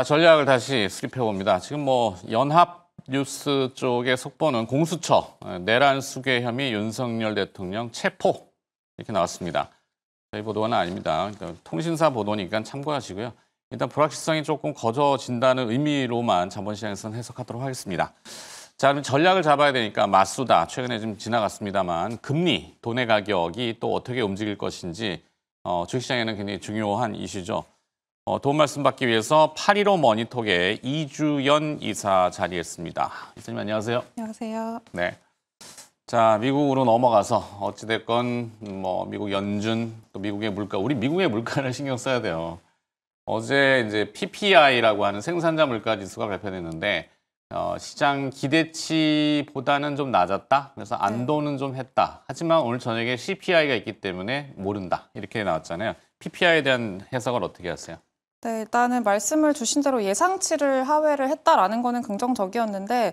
자, 전략을 다시 수립해 봅니다. 지금 뭐 연합뉴스 쪽의 속보는 공수처 내란 수괴 혐의 윤석열 대통령 체포 이렇게 나왔습니다. 저희 보도는 아닙니다. 통신사 보도니까 참고하시고요. 일단 불확실성이 조금 거저진다는 의미로만 자본시장에서는 해석하도록 하겠습니다. 자, 그럼 전략을 잡아야 되니까 맞수다. 최근에 좀 지나갔습니다만 금리, 돈의 가격이 또 어떻게 움직일 것인지 주식시장에는 굉장히 중요한 이슈죠. 도움 말씀 받기 위해서 815 머니톡의 이주연 이사 자리했습니다. 이사님 안녕하세요. 안녕하세요. 네. 자, 미국으로 넘어가서 어찌됐건 뭐 미국 연준, 또 미국의 물가, 우리 미국의 물가를 신경 써야 돼요. 어제 이제 PPI라고 하는 생산자 물가 지수가 발표됐는데 시장 기대치보다는 좀 낮았다. 그래서 안도는 좀 했다. 하지만 오늘 저녁에 CPI가 있기 때문에 모른다. 이렇게 나왔잖아요. PPI에 대한 해석을 어떻게 하세요? 네, 일단은 말씀을 주신 대로 예상치를 하회를 했다라는 거는 긍정적이었는데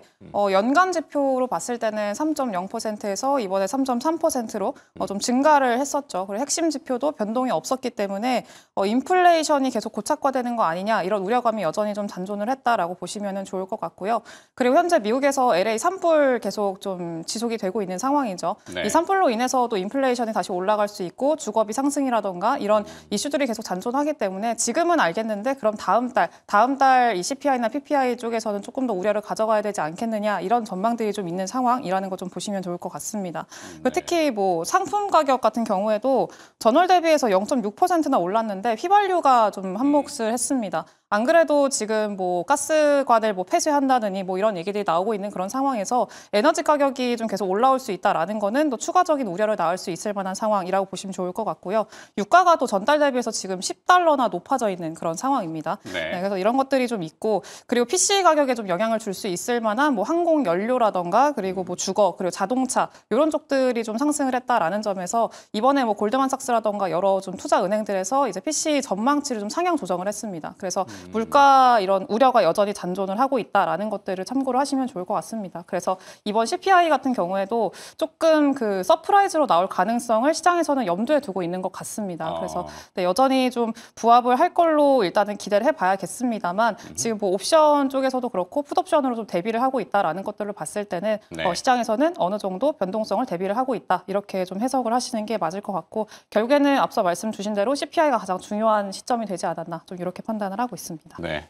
연간 지표로 봤을 때는 3.0%에서 이번에 3.3%로 좀 증가를 했었죠. 그리고 핵심 지표도 변동이 없었기 때문에 인플레이션이 계속 고착화되는 거 아니냐 이런 우려감이 여전히 좀 잔존을 했다라고 보시면 좋을 것 같고요. 그리고 현재 미국에서 LA 산불 계속 좀 지속이 되고 있는 상황이죠. 네. 이 산불로 인해서도 인플레이션이 다시 올라갈 수 있고 주거비 상승이라던가 이런 이슈들이 계속 잔존하기 때문에 지금은 알겠는데 그럼 다음 달 이 CPI나 PPI 쪽에서는 조금 더 우려를 가져가야 되지 않겠느냐 이런 전망들이 좀 있는 상황이라는 거 좀 보시면 좋을 것 같습니다. 네. 특히 뭐 상품 가격 같은 경우에도 전월 대비해서 0.6%나 올랐는데 휘발유가 좀 한몫을 했습니다. 안 그래도 지금 뭐 가스관을 뭐 폐쇄한다느니 뭐 이런 얘기들이 나오고 있는 그런 상황에서 에너지 가격이 좀 계속 올라올 수 있다라는 거는 또 추가적인 우려를 낳을 수 있을 만한 상황이라고 보시면 좋을 것 같고요. 유가가 또 전달 대비해서 지금 10달러나 높아져 있는 그런 상황입니다. 네. 네, 그래서 이런 것들이 좀 있고 그리고 PC 가격에 좀 영향을 줄 수 있을 만한 뭐 항공 연료라던가 그리고 뭐 주거 그리고 자동차 이런 쪽들이 좀 상승을 했다라는 점에서 이번에 뭐 골드만삭스라던가 여러 좀 투자 은행들에서 이제 PC 전망치를 좀 상향 조정을 했습니다. 그래서 물가 이런 우려가 여전히 잔존을 하고 있다라는 것들을 참고를 하시면 좋을 것 같습니다. 그래서 이번 CPI 같은 경우에도 조금 그 서프라이즈로 나올 가능성을 시장에서는 염두에 두고 있는 것 같습니다. 그래서 네, 여전히 좀 부합을 할 걸로 일단은 기대를 해봐야겠습니다만 지금 뭐 옵션 쪽에서도 그렇고 풋옵션으로 좀 대비를 하고 있다라는 것들을 봤을 때는 네. 시장에서는 어느 정도 변동성을 대비를 하고 있다 이렇게 좀 해석을 하시는 게 맞을 것 같고 결국에는 앞서 말씀 주신 대로 CPI가 가장 중요한 시점이 되지 않았나 좀 이렇게 판단을 하고 있습니다. 네.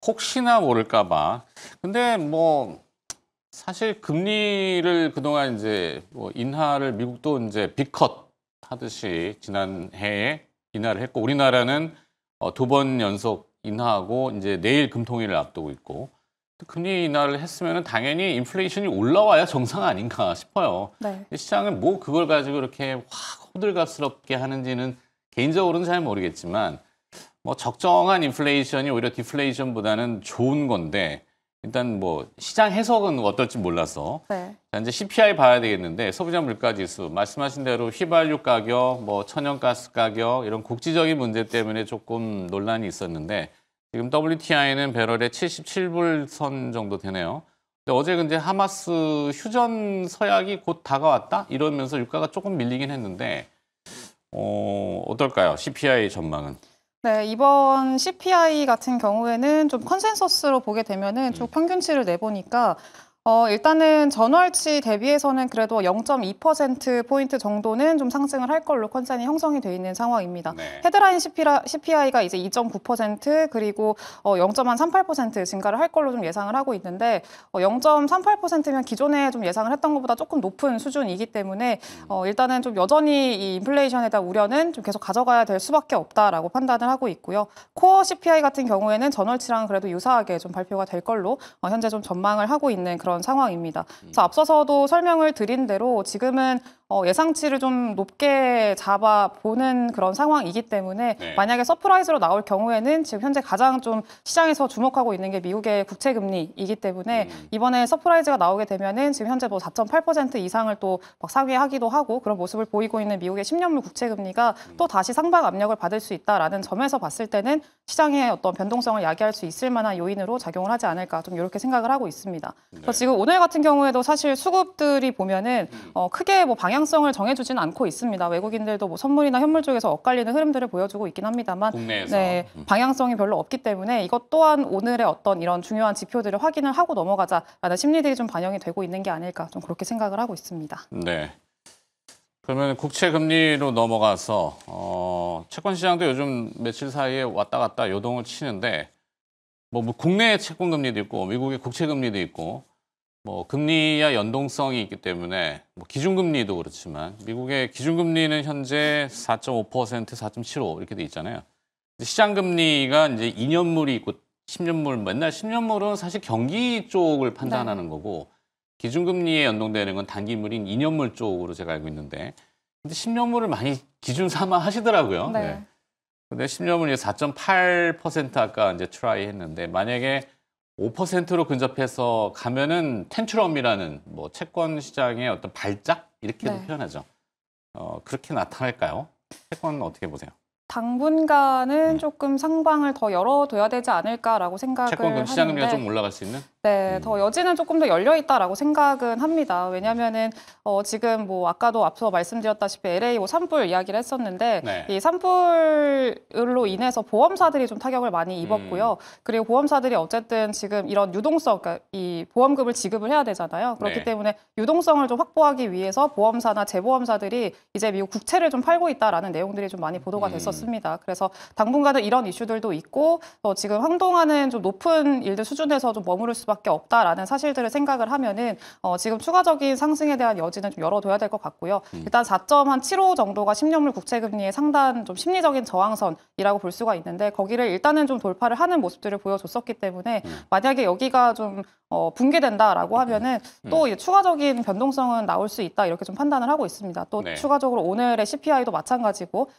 혹시나 모를까 봐. 근데 뭐 사실 금리를 그동안 이제 뭐 인하를 미국도 이제 빅컷 하듯이 지난 해에 인하를 했고 우리나라는 2번 연속 인하하고 이제 내일 금통위를 앞두고 있고 금리 인하를 했으면 당연히 인플레이션이 올라와야 정상 아닌가 싶어요. 네. 시장은 뭐 그걸 가지고 이렇게 확 호들갑스럽게 하는지는 개인적으로는 잘 모르겠지만 뭐 적정한 인플레이션이 오히려 디플레이션보다는 좋은 건데 일단 뭐 시장 해석은 어떨지 몰라서 네. 자, 이제 CPI 봐야 되겠는데 소비자 물가 지수 말씀하신 대로 휘발유 가격, 뭐 천연가스 가격 이런 국지적인 문제 때문에 조금 논란이 있었는데 지금 WTI는 배럴에 77불 선 정도 되네요. 근데 어제 근데 하마스 휴전 서약이 곧 다가왔다 이러면서 유가가 조금 밀리긴 했는데 어떨까요? CPI 전망은? 네, 이번 CPI 같은 경우에는 좀 컨센서스로 보게 되면은 쭉 평균치를 내보니까 일단은 전월치 대비해서는 그래도 0.2%포인트 정도는 좀 상승을 할 걸로 컨센이 형성이 돼 있는 상황입니다. 네. 헤드라인 CPI가 이제 2.9% 그리고 0.38% 증가를 할 걸로 좀 예상을 하고 있는데 0.38%면 기존에 좀 예상을 했던 것보다 조금 높은 수준이기 때문에 일단은 좀 여전히 이 인플레이션에 대한 우려는 좀 계속 가져가야 될 수밖에 없다라고 판단을 하고 있고요. 코어 CPI 같은 경우에는 전월치랑 그래도 유사하게 좀 발표가 될 걸로 현재 좀 전망을 하고 있는 그런 상황입니다. 그래서 앞서서도 설명을 드린 대로 지금은 예상치를 좀 높게 잡아보는 그런 상황이기 때문에 네. 만약에 서프라이즈로 나올 경우에는 지금 현재 가장 좀 시장에서 주목하고 있는 게 미국의 국채금리이기 때문에 이번에 서프라이즈가 나오게 되면은 지금 현재 뭐 4.8% 이상을 또 막 상회하기도 하고 그런 모습을 보이고 있는 미국의 10년물 국채금리가 또 다시 상방 압력을 받을 수 있다라는 점에서 봤을 때는 시장의 어떤 변동성을 야기할 수 있을 만한 요인으로 작용을 하지 않을까 좀 이렇게 생각을 하고 있습니다. 네. 그래서 지금 오늘 같은 경우에도 사실 수급들이 보면은 크게 뭐 방향 방향성을 정해주지는 않고 있습니다. 외국인들도 뭐 선물이나 현물 쪽에서 엇갈리는 흐름들을 보여주고 있긴 합니다만 국내에서. 네, 방향성이 별로 없기 때문에 이것 또한 오늘의 어떤 이런 중요한 지표들을 확인을 하고 넘어가자라는 심리들이 좀 반영이 되고 있는 게 아닐까 좀 그렇게 생각을 하고 있습니다. 네. 그러면 국채 금리로 넘어가서 채권 시장도 요즘 며칠 사이에 왔다 갔다 요동을 치는데 뭐 국내 채권 금리도 있고 미국의 국채 금리도 있고 뭐 금리와 연동성이 있기 때문에 뭐 기준금리도 그렇지만 미국의 기준금리는 현재 4.5%, 4.75 이렇게 돼 있잖아요. 시장 금리가 이제 2년물이 있고 10년물, 맨날 10년물은 사실 경기 쪽을 판단하는 거고 기준금리에 연동되는 건 단기물인 2년물 쪽으로 제가 알고 있는데 근데 10년물을 많이 기준 삼아 하시더라고요. 네. 네. 근데 10년물이 4.8% 아까 이제 트라이 했는데 만약에 5%로 근접해서 가면은 텐츄럼이라는 뭐 채권 시장의 어떤 발작 이렇게도 네. 표현하죠. 그렇게 나타날까요? 채권 어떻게 보세요? 당분간은 조금 상방을 더 열어둬야 되지 않을까라고 생각을 채권 시장 금리가 하는데 좀 올라갈 수 있는? 네, 더 여지는 조금 더 열려 있다라고 생각은 합니다. 왜냐하면은 지금 뭐 아까도 앞서 말씀드렸다시피 LA 뭐 산불 이야기를 했었는데 네. 이 산불로 인해서 보험사들이 좀 타격을 많이 입었고요. 그리고 보험사들이 어쨌든 지금 이런 유동성, 그러니까 이 보험금을 지급을 해야 되잖아요. 그렇기 네. 때문에 유동성을 좀 확보하기 위해서 보험사나 재보험사들이 이제 미국 국채를 좀 팔고 있다라는 내용들이 좀 많이 보도가 됐었습니다. 그래서 당분간은 이런 이슈들도 있고 지금 한동안은 좀 높은 일들 수준에서 좀 머무를 수밖에 없다라는 사실들을 생각을 하면은 지금 추가적인 상승에 대한 여지는 좀 열어둬야 될 것 같고요. 일단 4.75 정도가 10년물 국채 금리의 상단 좀 심리적인 저항선이라고 볼 수가 있는데 거기를 일단은 좀 돌파를 하는 모습들을 보여줬었기 때문에 만약에 여기가 좀 붕괴된다라고 하면은 또 이제 추가적인 변동성은 나올 수 있다 이렇게 좀 판단을 하고 있습니다. 또 네. 추가적으로 오늘의 CPI도 마찬가지고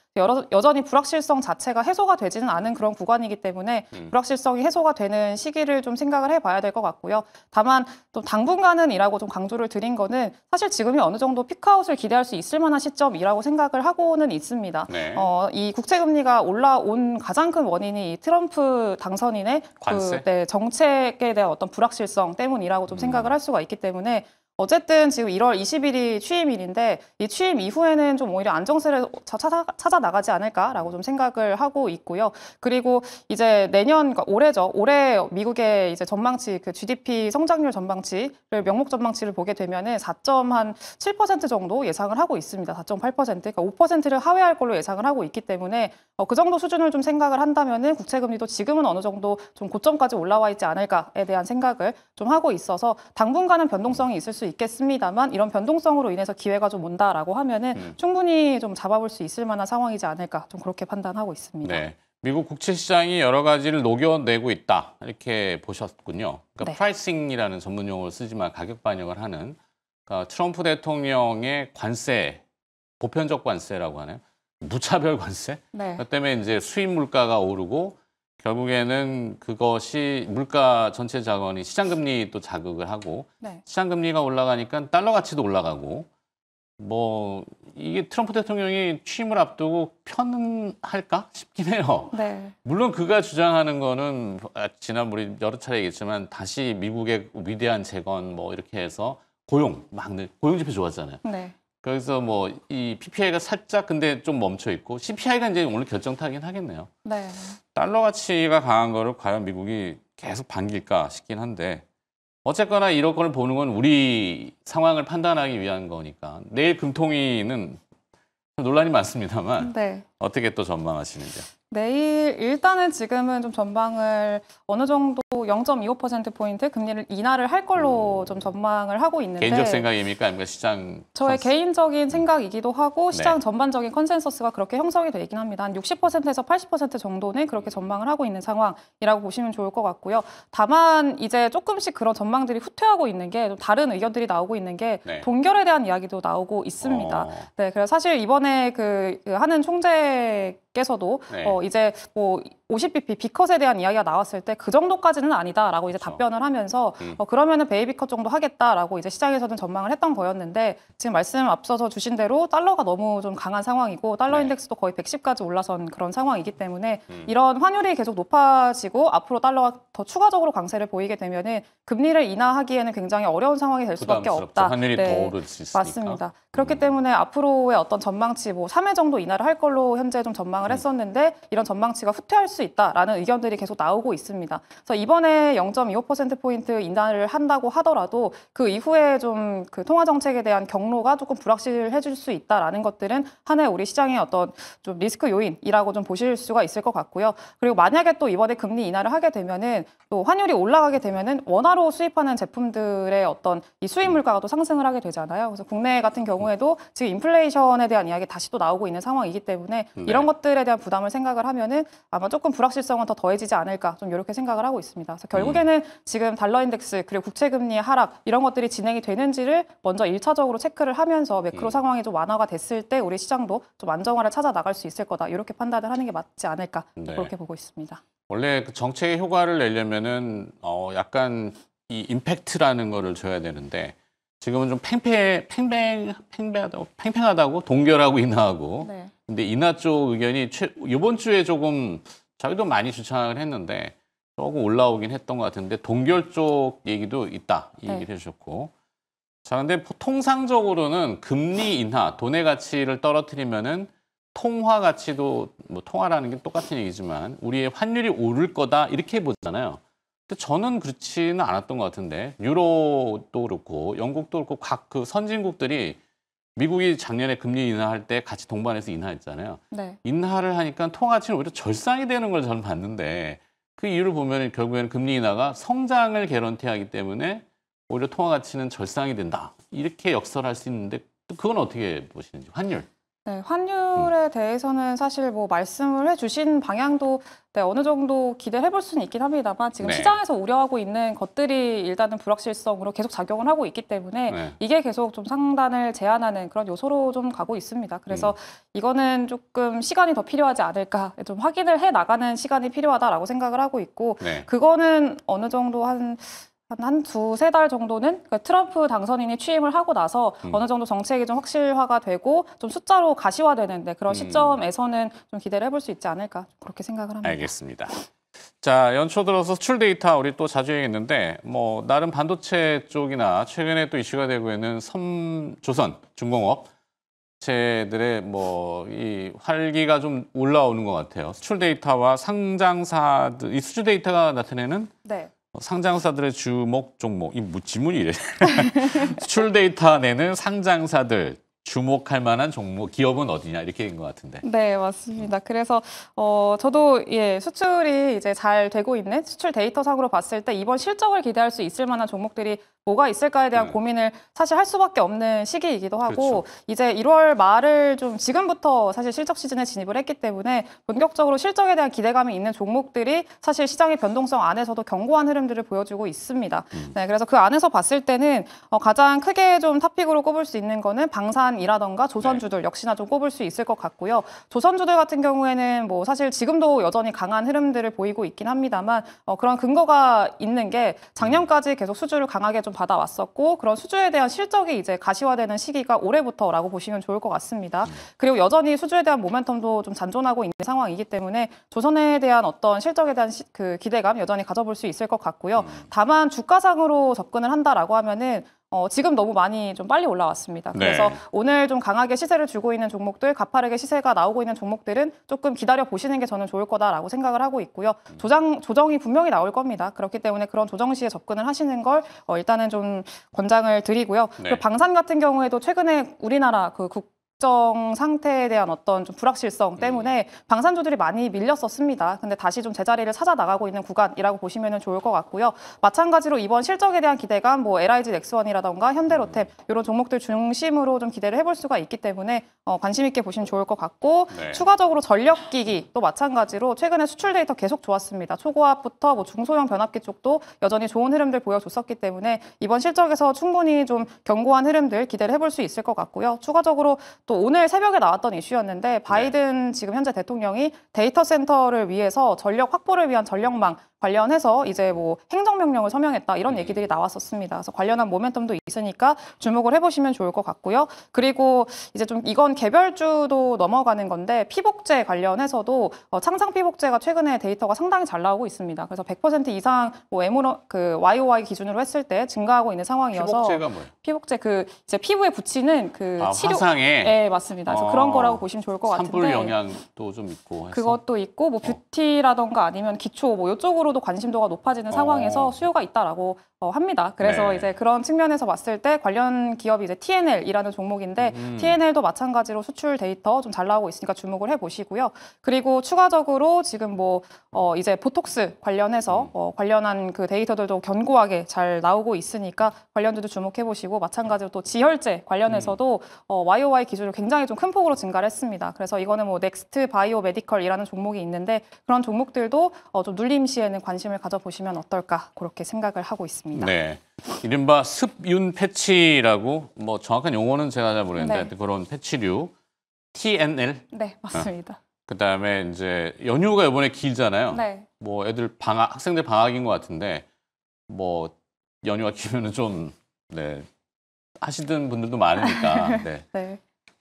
여전히 불확실성 자체가 해소가 되지는 않은 그런 구간이기 때문에 불확실성이 해소가 되는 시기를 좀 생각을 해봐야 될 것 같고요. 다만 또 당분간은이라고 좀 강조를 드린 거는 사실 지금이 어느 정도 피크아웃을 기대할 수 있을 만한 시점이라고 생각을 하고는 있습니다. 네. 이 국채 금리가 올라온 가장 큰 원인이 이 트럼프 당선인의 관세? 정책에 대한 어떤 불확실성 때문이라고 좀 생각을 할 수가 있기 때문에 어쨌든 지금 1월 20일이 취임일인데 이 취임 이후에는 좀 오히려 안정세를 찾아 나가지 않을까라고 좀 생각을 하고 있고요. 그리고 이제 내년, 그러니까 올해죠. 올해 미국의 이제 전망치, 그 GDP 성장률 전망치를 명목 전망치를 보게 되면은 4.7% 정도 예상을 하고 있습니다. 4.8%, 그러니까 5%를 하회할 걸로 예상을 하고 있기 때문에 그 정도 수준을 좀 생각을 한다면은 국채금리도 지금은 어느 정도 좀 고점까지 올라와 있지 않을까에 대한 생각을 좀 하고 있어서 당분간은 변동성이 있을 수 있겠습니다만 이런 변동성으로 인해서 기회가 좀 온다라고 하면은 충분히 좀 잡아볼 수 있을 만한 상황이지 않을까 좀 그렇게 판단하고 있습니다. 네. 미국 국채 시장이 여러 가지를 녹여내고 있다 이렇게 보셨군요. 그러니까 네. 프라이싱이라는 전문 용어를 쓰지만 가격 반영을 하는 그러니까 트럼프 대통령의 관세, 보편적 관세라고 하네요. 무차별 관세? 네. 그 때문에 이제 수입 물가가 오르고 결국에는 그것이 물가 전체 자원이 시장 금리도 자극을 하고 네. 시장 금리가 올라가니까 달러 가치도 올라가고 뭐 이게 트럼프 대통령이 취임을 앞두고 편할까 싶긴 해요. 네. 물론 그가 주장하는 거는 지난 우리 여러 차례 얘기했지만 다시 미국의 위대한 재건 뭐 이렇게 해서 고용 막 고용 지표 좋았잖아요. 네. 그래서 뭐 이 PPI가 살짝 근데 좀 멈춰 있고 CPI가 이제 오늘 결정타긴 하겠네요. 네. 달러 가치가 강한 거를 과연 미국이 계속 반길까 싶긴 한데 어쨌거나 이런 걸 보는 건 우리 상황을 판단하기 위한 거니까 내일 금통위는 논란이 많습니다만 네. 어떻게 또 전망하시는지요? 내일 일단은 지금은 좀 전망을 어느 정도 0.25%포인트 금리를 인하를 할 걸로 좀 전망을 하고 있는데 개인적 생각입니까? 아니면 시장 저의 개인적인 생각이기도 하고 시장 네. 전반적인 컨센서스가 그렇게 형성이 되긴 합니다. 한 60%에서 80% 정도는 그렇게 전망을 하고 있는 상황이라고 보시면 좋을 것 같고요. 다만 이제 조금씩 그런 전망들이 후퇴하고 있는 게 좀 다른 의견들이 나오고 있는 게 네. 동결에 대한 이야기도 나오고 있습니다. 네, 그래서 사실 이번에 그 하는 총재께서도 네. 이제 뭐 50bp B컷에 대한 이야기가 나왔을 때 그 정도까지는 아니다라고 이제 그렇죠. 답변을 하면서 그러면은 베이비컷 정도 하겠다라고 이제 시장에서는 전망을 했던 거였는데 지금 말씀 앞서서 주신 대로 달러가 너무 좀 강한 상황이고 달러 네. 인덱스도 거의 110까지 올라선 그런 상황이기 때문에 이런 환율이 계속 높아지고 앞으로 달러가 더 추가적으로 강세를 보이게 되면은 금리를 인하하기에는 굉장히 어려운 상황이 될 수밖에 부담스럽죠. 없다. 환율이 네. 더 오를 수 있으니까. 맞습니다. 그렇기 때문에 앞으로의 어떤 전망치 뭐 3회 정도 인하를 할 걸로 현재 좀 전망을 했었는데 이런 전망치가 후퇴할 수 있다라는 의견들이 계속 나오고 있습니다. 그래서 이번에 0.25%포인트 인하를 한다고 하더라도 그 이후에 좀 그 통화 정책에 대한 경로가 조금 불확실해질 수 있다라는 것들은 한 해 우리 시장의 어떤 좀 리스크 요인이라고 좀 보실 수가 있을 것 같고요. 그리고 만약에 또 이번에 금리 인하를 하게 되면은 또 환율이 올라가게 되면은 원화로 수입하는 제품들의 어떤 이 수입 물가가 또 상승을 하게 되잖아요. 그래서 국내 같은 경우에도 지금 인플레이션에 대한 이야기 다시 또 나오고 있는 상황이기 때문에 이런 것들에 대한 부담을 생각을 하면은 아마 조금 불확실성은 더 더해지지 않을까 좀 이렇게 생각을 하고 있습니다. 그래서 결국에는 지금 달러 인덱스 그리고 국채 금리의 하락 이런 것들이 진행이 되는지를 먼저 1차적으로 체크를 하면서 매크로 상황이 좀 완화가 됐을 때 우리 시장도 좀 안정화를 찾아 나갈 수 있을 거다. 이렇게 판단을 하는 게 맞지 않을까 네. 그렇게 보고 있습니다. 원래 그 정책의 효과를 내려면은 약간 이 임팩트라는 거를 줘야 되는데 지금은 좀 팽팽하다고 동결하고 인하하고. 네. 근데 인하 쪽 의견이 이번 주에 조금 저희도 많이 주창을 했는데 조금 올라오긴 했던 것 같은데 동결 쪽 얘기도 있다 이 얘기를 해주셨고. 자, 근데 통상적으로는 금리 인하, 돈의 가치를 떨어뜨리면은 통화 가치도 뭐 통화라는 게 똑같은 얘기지만 우리의 환율이 오를 거다 이렇게 보잖아요. 근데 저는 그렇지는 않았던 것 같은데 유로도 그렇고 영국도 그렇고 각 그 선진국들이 미국이 작년에 금리 인하할 때 같이 동반해서 인하했잖아요. 네. 인하를 하니까 통화 가치는 오히려 절상이 되는 걸 저는 봤는데 그 이유를 보면 결국에는 금리 인하가 성장을 개런티하기 때문에 오히려 통화 가치는 절상이 된다. 이렇게 역설할 수 있는데 또 그건 어떻게 보시는지 환율. 네, 환율에 대해서는 사실 뭐 말씀을 해주신 방향도 네, 어느 정도 기대를 해볼 수는 있긴 합니다만 지금 네. 시장에서 우려하고 있는 것들이 일단은 불확실성으로 계속 작용을 하고 있기 때문에 네. 이게 계속 좀 상단을 제한하는 그런 요소로 좀 가고 있습니다. 그래서 이거는 조금 시간이 더 필요하지 않을까 좀 확인을 해 나가는 시간이 필요하다라고 생각을 하고 있고 네. 그거는 어느 정도 한 두세 달 정도는 그러니까 트럼프 당선인이 취임을 하고 나서 어느 정도 정책이 좀 확실화가 되고 좀 숫자로 가시화되는데 그런 시점에서는 좀 기대를 해볼 수 있지 않을까 그렇게 생각을 합니다. 알겠습니다. 자, 연초 들어서 수출 데이터 우리 또 자주 얘기했는데 뭐 나름 반도체 쪽이나 최근에 또 이슈가 되고 있는 조선 중공업 업체들의 뭐 이 활기가 좀 올라오는 것 같아요. 수출 데이터와 상장사들 이 수출 데이터가 나타내는 네. 상장사들의 주목 종목, 이 뭐 지문이 이래. 수출 데이터 내는 상장사들 주목할 만한 종목, 기업은 어디냐 이렇게 된 것 같은데. 네, 맞습니다. 그래서 저도 수출이 이제 잘 되고 있는 수출 데이터상으로 봤을 때 이번 실적을 기대할 수 있을 만한 종목들이 뭐가 있을까에 대한 고민을 사실 할 수밖에 없는 시기이기도 하고 그렇죠. 이제 1월 말을 좀 지금부터 사실 실적 시즌에 진입을 했기 때문에 본격적으로 실적에 대한 기대감이 있는 종목들이 사실 시장의 변동성 안에서도 견고한 흐름들을 보여주고 있습니다. 네, 그래서 그 안에서 봤을 때는 가장 크게 좀 탑픽으로 꼽을 수 있는 거는 방산이라던가 조선주들 역시나 좀 꼽을 수 있을 것 같고요. 조선주들 같은 경우에는 뭐 사실 지금도 여전히 강한 흐름들을 보이고 있긴 합니다만 그런 근거가 있는 게 작년까지 계속 수주를 강하게 좀 받아왔었고 그런 수주에 대한 실적이 이제 가시화되는 시기가 올해부터라고 보시면 좋을 것 같습니다. 그리고 여전히 수주에 대한 모멘텀도 좀 잔존하고 있는 상황이기 때문에 조선에 대한 어떤 실적에 대한 그 기대감 여전히 가져볼 수 있을 것 같고요. 다만 주가상으로 접근을 한다라고 하면은 지금 너무 많이 좀 빨리 올라왔습니다. 그래서 네. 오늘 좀 강하게 시세를 주고 있는 종목들, 가파르게 시세가 나오고 있는 종목들은 조금 기다려 보시는 게 저는 좋을 거다라고 생각을 하고 있고요. 조정이 분명히 나올 겁니다. 그렇기 때문에 그런 조정 시에 접근을 하시는 걸 일단은 좀 권장을 드리고요. 네. 그리고 방산 같은 경우에도 최근에 우리나라 그 국정 상태에 대한 어떤 좀 불확실성 때문에 방산주들이 많이 밀렸었습니다. 근데 다시 좀 제자리를 찾아 나가고 있는 구간이라고 보시면 좋을 것 같고요. 마찬가지로 이번 실적에 대한 기대감, 뭐 LIG 넥스원이라던가 현대로템 이런 종목들 중심으로 좀 기대를 해볼 수가 있기 때문에 관심 있게 보시면 좋을 것 같고 네. 추가적으로 전력기기 또 마찬가지로 최근에 수출 데이터 계속 좋았습니다. 초고압부터 뭐 중소형 변압기 쪽도 여전히 좋은 흐름들 보여줬었기 때문에 이번 실적에서 충분히 좀 견고한 흐름들 기대를 해볼 수 있을 것 같고요. 추가적으로 또 오늘 새벽에 나왔던 이슈였는데 바이든 지금 현재 대통령이 데이터 센터를 위해서 전력 확보를 위한 전력망 관련해서 이제 뭐 행정명령을 서명했다 이런 얘기들이 나왔었습니다. 그래서 관련한 모멘텀도 있으니까 주목을 해보시면 좋을 것 같고요. 그리고 이제 좀 이건 개별주도 넘어가는 건데 피복제 관련해서도 창상 피복제가 최근에 데이터가 상당히 잘 나오고 있습니다. 그래서 100% 이상 뭐 그 YOY 기준으로 했을 때 증가하고 있는 상황이어서 피복제가 뭐예요? 피복제 그 이제 피부에 붙이는 그 치료 화상에 네, 맞습니다. 그래서 그런 거라고 보시면 좋을 것 같은데 산불 영향도 좀 있고 해서. 그것도 있고 뭐 뷰티라던가 아니면 기초 뭐 이쪽으로도 관심도가 높아지는 상황에서 수요가 있다라고 합니다. 그래서 네. 이제 그런 측면에서 봤을 때 관련 기업이 이제 TNL이라는 종목인데 TNL도 마찬가지로 수출 데이터 좀 잘 나오고 있으니까 주목을 해보시고요. 그리고 추가적으로 지금 뭐 이제 보톡스 관련해서 관련한 그 데이터들도 견고하게 잘 나오고 있으니까 관련주도 주목해보시고 마찬가지로 또 지혈제 관련해서도 YOY 기준으로 굉장히 좀 큰 폭으로 증가를 했습니다. 그래서 이거는 뭐 넥스트 바이오 메디컬이라는 종목이 있는데 그런 종목들도 좀 눌림 시에는 관심을 가져보시면 어떨까 그렇게 생각을 하고 있습니다. 네. 이른바 습윤 패치라고 뭐 정확한 용어는 제가 잘 모르겠는데 네. 그런 패치류 TNL. 네, 맞습니다. 그다음에 이제 연휴가 이번에 길잖아요. 네. 뭐 애들 학생들 방학인 것 같은데 뭐 연휴가 길면은 좀 네. 하시던 분들도 많으니까. 네. 네.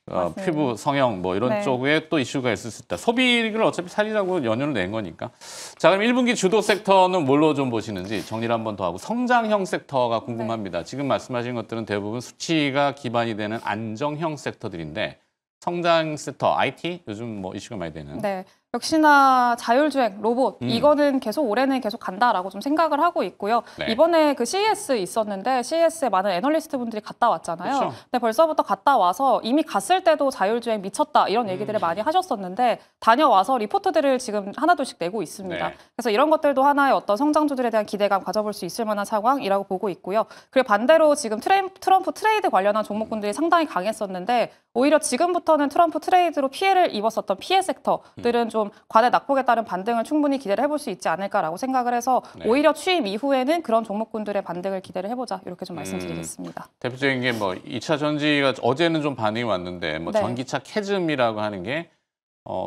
맞습니다. 피부 성형 뭐 이런 네. 쪽에 또 이슈가 있을 수 있다. 소비를 어차피 살리라고 연휴를 낸 거니까. 자, 그럼 1분기 주도 섹터는 뭘로 좀 보시는지 정리를 한 번 더 하고 성장형 섹터가 궁금합니다. 지금 말씀하신 것들은 대부분 수치가 기반이 되는 안정형 섹터들인데 성장 섹터, IT 요즘 뭐 이슈가 많이 되는. 네. 역시나 자율주행, 로봇 이거는 계속 올해는 계속 간다라고 좀 생각을 하고 있고요. 네. 이번에 그 CES 있었는데 CES에 많은 애널리스트 분들이 갔다 왔잖아요. 그렇죠. 근데 벌써부터 갔다 와서 이미 갔을 때도 자율주행 미쳤다 이런 얘기들을 많이 하셨었는데 다녀와서 리포트들을 지금 하나둘씩 내고 있습니다. 네. 그래서 이런 것들도 하나의 어떤 성장주들에 대한 기대감 가져볼 수 있을 만한 상황이라고 보고 있고요. 그리고 반대로 지금 트럼프 트레이드 관련한 종목군들이 상당히 강했었는데 오히려 지금부터는 트럼프 트레이드로 피해를 입었었던 피해 섹터들은 좀 과대 낙폭에 따른 반등을 충분히 기대를 해볼 수 있지 않을까라고 생각을 해서 네. 오히려 취임 이후에는 그런 종목군들의 반등을 기대를 해보자 이렇게 좀 말씀드리겠습니다. 대표적인 게 뭐 2차 전지가 어제는 좀 반응이 왔는데 뭐 네. 전기차 캐즘이라고 하는 게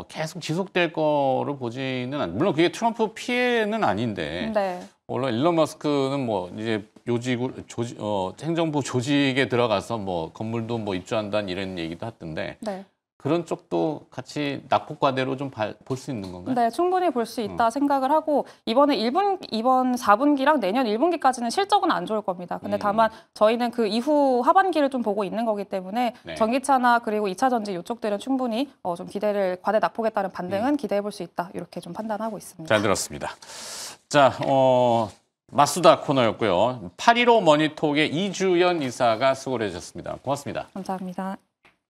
계속 지속될 거로 보지는 물론 그게 트럼프 피해는 아닌데 네. 물론 일론 머스크는 뭐 이제 행정부 조직에 들어가서 뭐 건물도 뭐 입주한다는 이런 얘기도 하던데 네. 그런 쪽도 같이 낙폭과대로 좀 볼 수 있는 건가요? 네, 충분히 볼 수 있다 생각을 하고 이번 4분기랑 내년 1분기까지는 실적은 안 좋을 겁니다. 근데 다만 저희는 그 이후 하반기를 좀 보고 있는 거기 때문에 네. 전기차나 그리고 2차 전지 이쪽들은 충분히 좀 기대를 과대 낙폭에 따른 반등은 기대해 볼 수 있다. 이렇게 좀 판단하고 있습니다. 잘 들었습니다. 자, 마수다 코너였고요. 815 머니톡의 이주연 이사가 수고를 해주셨습니다. 고맙습니다. 감사합니다.